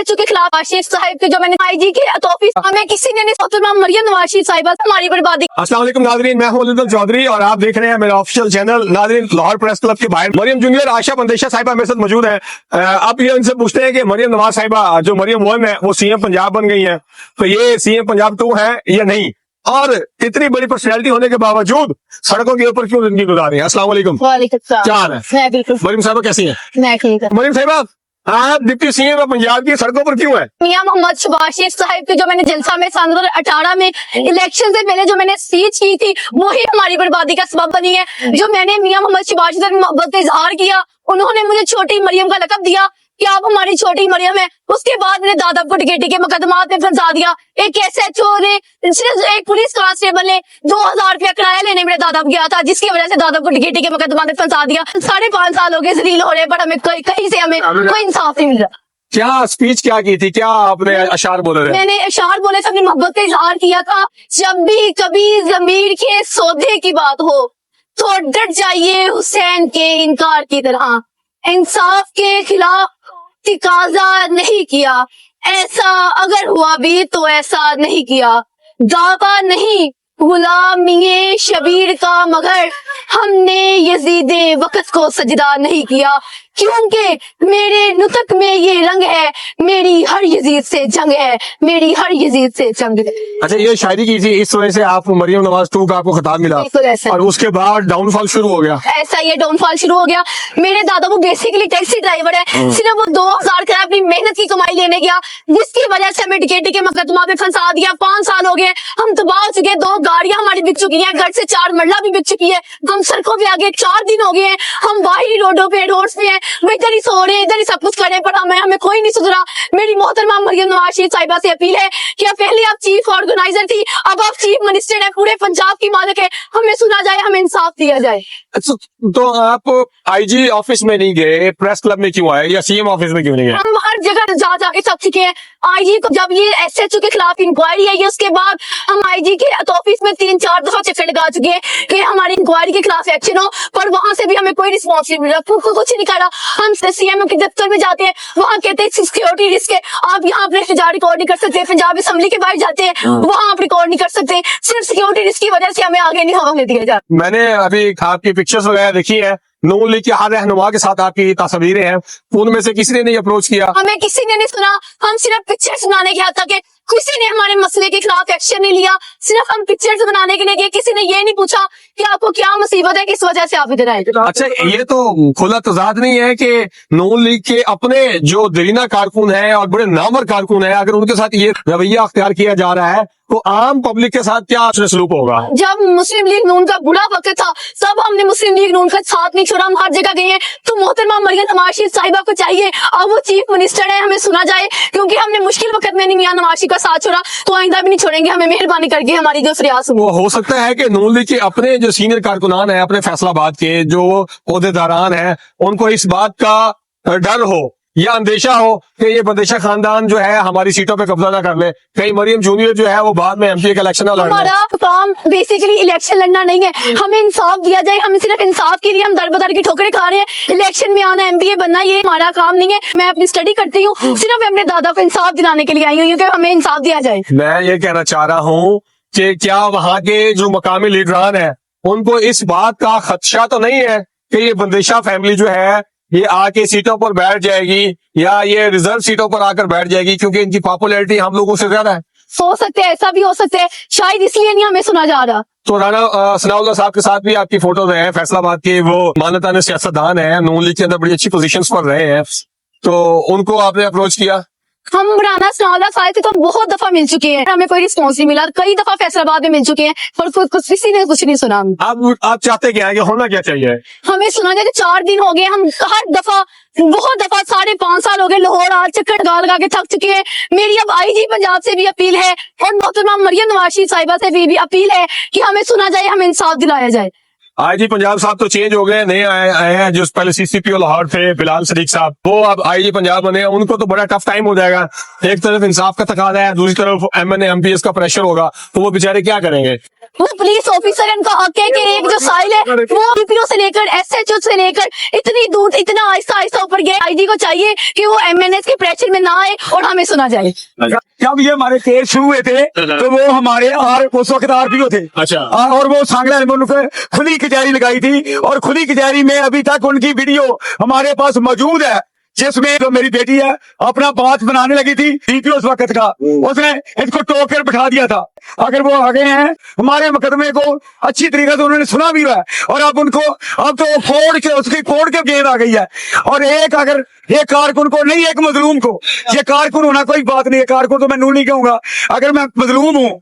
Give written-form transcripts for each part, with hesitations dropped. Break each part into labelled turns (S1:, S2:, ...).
S1: अस्सलाम वालेकुम नाज़रीन, मैं हूं अली चौधरी और आप देख रहे हैं मेरा ऑफिशियल चैनल। नाज़रीन, लाहौर प्रेस क्लब के बाहर मरियम जूनियर आयशा बंदेशा साहिबा मेरे साथ मौजूद है। अब ये उनसे पूछते हैं कि मरियम नवाज साहिबा जो मरियम 1 है वो CM पंजाब बन गई है, तो ये CM पंजाब 2 है या नहीं, और इतनी बड़ी पर्सनैलिटी होने के बावजूद सड़कों के ऊपर क्यों जिंदगी गुजार रही है। अस्सलाम वालेकुम।
S2: वालेकुम सलाम।
S1: क्या हाल है?
S2: मैं बिल्कुल
S1: मरियम साहिबा कैसी है?
S2: मैं ठीक हूँ।
S1: मरियम साहिबा, आप डिप्टी CM पंजाब की सड़कों पर क्यों है?
S2: मियां मोहम्मद शहबाज शरीफ साहिब के जो मैंने जलसा में 2018 में इलेक्शन से पहले जो मैंने स्पीच की थी वही हमारी बर्बादी का सबब बनी है। जो मैंने मियां मोहम्मद शहबाज से मोहब्बत का इजहार किया, उन्होंने मुझे छोटी मरियम का लक़ब दिया कि आप हमारी छोटी मरियम है। उसके बाद मेरे दादा को टिकेटी के मुकदमात में फंसा दिया। एक SHO ने, सिर्फ एक पुलिस कांस्टेबल ने 2000 रुपया किराया लेने मेरे दादा को गया था, जिसकी वजह से दादा को टिकेटी के मुकदमा में फंसा दिया। 5.5 साल हो गए जलील हो रहे, पर हमें कहीं से हमें कोई इंसाफ नहीं मिल रहा।
S1: क्या स्पीच क्या की थी, क्या आपने अशार बोले थे?
S2: मैंने अशार बोले थे, अपनी मोहब्बत का इजहार किया था। जब भी कभी ज़मीर के सौदे की बात हो तो डट जाइए हुसैन के इनकार की तरह। इंसाफ के खिलाफ तकाजा नहीं किया, ऐसा अगर हुआ भी तो ऐसा नहीं किया। दावा नहीं गुलामी शबीर का, मगर हमने यजीदे वक्त को सजदा नहीं किया, क्योंकि मेरे नुतक में ये रंग है, मेरी हर यजीद से जंग है, मेरी हर यजीद से जंग है।
S1: अच्छा, ये शायरी की थी, इस वजह से आप मरियम नवाज 2 का आपको खिताब मिला,
S2: बिल्कुल ऐसा।
S1: और उसके बाद डाउनफॉल शुरू हो गया।
S2: ऐसा ये डाउनफॉल शुरू हो गया। मेरे दादा वो बेसिकली टैक्सी ड्राइवर है, सिर्फ वो 2000 का अपनी मेहनत की कमाई लेने गया, जिसकी वजह से हमें टिकेटी के मुकदमा में फंसा दिया। 5 साल हो गए, हम तबाह हो चुके, 2 गाड़ियां हमारी बिक चुकी हैं, घर से 4 मरला भी बिक चुकी है, हम सड़कों पे आगे 4 दिन हो गए हैं, हम बाहरी रोडों पे रोड्स पे हैं, वो इधर ही सो रहे हैं, इधर ही सब कुछ कर रहे हैं, पर हमें कोई नहीं सुधरा। मेरी मोहतरमा मरियम नवाज शरीफ साहिबा से अपील है कि पहले आप चीफ ऑर्गेनाइजर थी, अब आप चीफ मिनिस्टर है, पूरे पंजाब की मालिक है, हमें सुना जाए, हमें इंसाफ दिया जाए।
S1: अच्छा, तो आप IG ऑफिस में नहीं गए, प्रेस क्लब में क्यों आए, या CM ऑफिस में क्यों नहीं गए?
S2: हम हर जगह जा जाके थक चुके हैं। IG को जब ये SHO के खिलाफ इंक्वायरी आई है, उसके बाद हम IG के ऑफिस में 3-4 दफा चक्कर लगा चुके हैं कि हमारी इंक्वायरी के खिलाफ एक्शन हो, पर वहां से भी हमें कोई रिस्पॉन्स नहीं मिल रहा, कुछ नहीं करा। हम CM के दफ्तर में जाते हैं, वहाँ कहते हैं सिक्योरिटी रिस्क है, आप यहाँ अपने एहतजाज रिकॉर्ड नहीं कर सकते। पंजाब असेंबली के बाहर जाते हैं, वहाँ आप रिकॉर्ड नहीं कर सकते, सिर्फ सिक्योरिटी रिस्क की वजह से हमें आगे नहीं होने दिया जाता।
S1: मैंने अभी आपकी पिक्चर्स वगैरह देखी है, नून लीग के हर रहनुमा के साथ आपकी तस्वीरें हैं, उनमें से किसी ने नहीं अप्रोच किया?
S2: हमें किसी ने नहीं सुना, हम सिर्फ पिक्चर सुनाने के हद तक है, किसी ने हमारे मसले के खिलाफ एक्शन नहीं लिया, सिर्फ हम पिक्चर्स बनाने के लिए गए, किसी ने ये नहीं पूछा कि आपको क्या मुसीबत है, किस वजह से आप इधर आए।
S1: अच्छा, ये तो खुला तजाद नहीं है कि नून लीग के अपने जो दरीना कारकुन है और बड़े नामवर कारकुन है, अगर उनके साथ ये रवैया अख्तियार किया जा रहा है तो आम पब्लिक के साथ क्या सलूक होगा?
S2: जब मुस्लिम लीग नून का बुरा वक्त था, सब हमने मुस्लिम लीग नून का साथ नहीं छोड़ा, हम हर जगह गए हैं। तो मोहतरमा मरियम नवाज शरीफ साहिबा को चाहिए, अब वो चीफ मिनिस्टर है, हमें सुना जाए, क्योंकि हमने मुश्किल वक्त में नहीं मियां नवाज शरीफ का साथ छोड़ा, तो आइंदा भी नहीं छोड़ेंगे। हमें मेहरबानी करके हमारी जो फरियाद सुनो।
S1: हो सकता है कि नून लीग के अपने जो सीनियर कारकुनान है, अपने फैसलाबाद के जो ओहदेदारान है, उनको इस बात का डर हो या अंदेशा हो कि ये बंदेशा खानदान जो है हमारी सीटों पे कब्जा ना कर ले, कहीं मरियम जूनियर जो है वो बाद में MP का इलेक्शन ना लड़ ले।
S2: हमारा काम बेसिकली इलेक्शन लड़ना नहीं है, हमें इंसाफ दिया जाए। हम सिर्फ इंसाफ के लिए हम दर बदर की ठोकरें खा रहे हैं। इलेक्शन में आना, MPA बनना, ये हमारा काम नहीं है। मैं अपनी स्टडी करती हूँ, सिर्फ मैं अपने दादा को इंसाफ दिलाने के लिए आई हूँ कि हमें इंसाफ दिया जाए।
S1: मैं ये कहना चाह रहा हूँ कि क्या वहाँ के जो मकामी लीडरान है उनको इस बात का खदशा तो नहीं है कि ये बंदेशा फैमिली जो है ये आके सीटों पर बैठ जाएगी या ये रिजर्व सीटों पर आकर बैठ जाएगी, क्योंकि इनकी पॉपुलैरिटी हम लोगों से ज्यादा है?
S2: हो सकते हैं, ऐसा भी हो सकता है, शायद इसलिए नहीं हमें सुना जा रहा।
S1: तो राना सनाउल्लाह साहब के साथ भी आपकी फोटोज हैं, फैसलाबाद के वो मानताने सियासतदान है, नून लीग के अंदर बड़ी अच्छी पोजीशंस पर रहे हैं, तो उनको आपने अप्रोच किया?
S2: हम राना सनाउल्लाह साहब से तो बहुत दफा मिल चुके हैं, हमें कोई रिस्पॉन्स नहीं मिला। कई दफा फैसलाबाद में मिल चुके हैं, पर किसी ने कुछ नहीं सुना।
S1: आप चाहते क्या है कि होना क्या चाहिए?
S2: हमें सुना जाए कि 4 दिन हो गए, हम हर दफा बहुत दफा 5.5 साल हो गए लाहौर आज चक्कर लगा के थक चुके हैं। मेरी अब IG पंजाब से भी अपील है और मोहतरमा मरियम नवाज शरीफ साहिबा से भी अपील है कि हमें सुना जाए, हमें इंसाफ दिलाया जाए।
S1: IG पंजाब साहब तो चेंज हो गए, नए आए हैं, जो पहले CCPO लाहौर थे बिलाल सदीक साहब, वो अब IG पंजाब बने। उनको तो बड़ा टफ टाइम हो जाएगा, एक तरफ इंसाफ का तकाजा है, दूसरी तरफ MNA MPs का प्रेशर होगा, तो वो बेचारे क्या करेंगे?
S2: वो पुलिस ऑफिसर है, उनका हक है कि एक जो साइल है वो डीपीओ से लेकर एसएचओ से लेकर इतनी दूर इतना आहिस्ता आहिस्ता ऊपर गए। आईजी को चाहिए कि वो एमएनएस के प्रेशर में ना आए और हमें सुना जाए।
S3: जब ये हमारे केस शुरू हुए थे तो वो हमारे उस वक्त आरपीओ थे।
S1: अच्छा।
S3: और वो सांगला ने उनको खुली कचहरी लगाई थी और खुली कचहरी में अभी तक उनकी वीडियो हमारे पास मौजूद है, जिसमें जो मेरी बेटी है अपना बात बनाने लगी थी डीपीओ उस वक्त का, उसने इसको टोक कर बिठा दिया था। अगर वो आगे हैं हमारे मुकदमे को अच्छी तरीके से उन्होंने सुना भी हुआ है, और अब उनको अब तो कोर्ट के उसकी कोर्ट के गेंद आ गई है। और एक अगर ये कारकुन को नहीं, एक मजलूम को, ये कारकुन होना कोई बात नहीं है, कारकुन तो मैं नू नहीं कहूंगा, अगर मैं मजलूम हूँ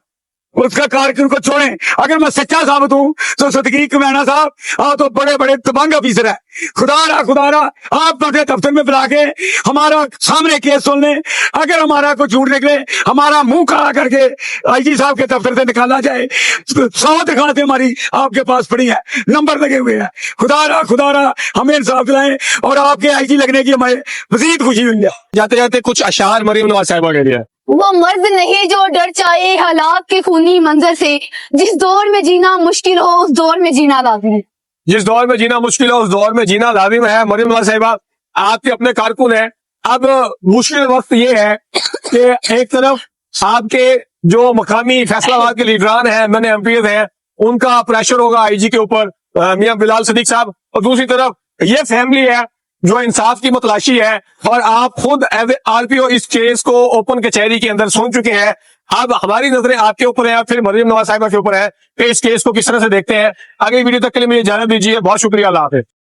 S3: उसका कारकुन को छोड़ें। अगर मैं सच्चा साबित हूं तो सदकीक मैना साहब आप तो बड़े बड़े दबंग ऑफिसर है। खुदा रहा आप अपने दफ्तर में बुला के हमारा सामने केस सुन लें। अगर हमारा कोई झूठ निकले हमारा मुंह काला करके आईजी साहब के दफ्तर से निकाला जाए। 100 दिखाते हमारी आपके पास पड़ी है, नंबर लगे हुए हैं। खुदा रहा हमें इंसाफ दिलाएं और आपके आईजी लगने की हमें मजीद खुशी हुई है।
S1: जाते जाते कुछ अशार मरियम नवाज साहिबा के लिए।
S2: वो मर्द नहीं जो डर जाए हालात के खूनी मंजर से, जिस दौर में जीना मुश्किल हो उस दौर में जीना लाजिम है।
S1: जिस दौर में जीना मुश्किल है उस दौर में जीना लाजिम है। मरियम नवाज साहिबा आपके अपने कारकुन हैं। अब मुश्किल वक्त ये है कि एक तरफ आपके जो मकामी फैसलाबाद के लीडरान हैं, मैंने एमपीएस हैं, उनका प्रेशर होगा आईजी के ऊपर, मियां बिलाल सदीक साहब, और दूसरी तरफ ये फैमिली है जो इंसाफ की मतलाशी है। और आप खुद एज आरपीओ इस केस को ओपन कचहरी के अंदर सुन चुके हैं। अब हमारी नजरें आपके ऊपर है, फिर मरियम नवाज साहिबा के ऊपर है कि इस केस को किस तरह से देखते हैं। आगे वीडियो तक के लिए मुझे इजाजत दीजिए। बहुत शुक्रिया, अल्लाह हाफिज़।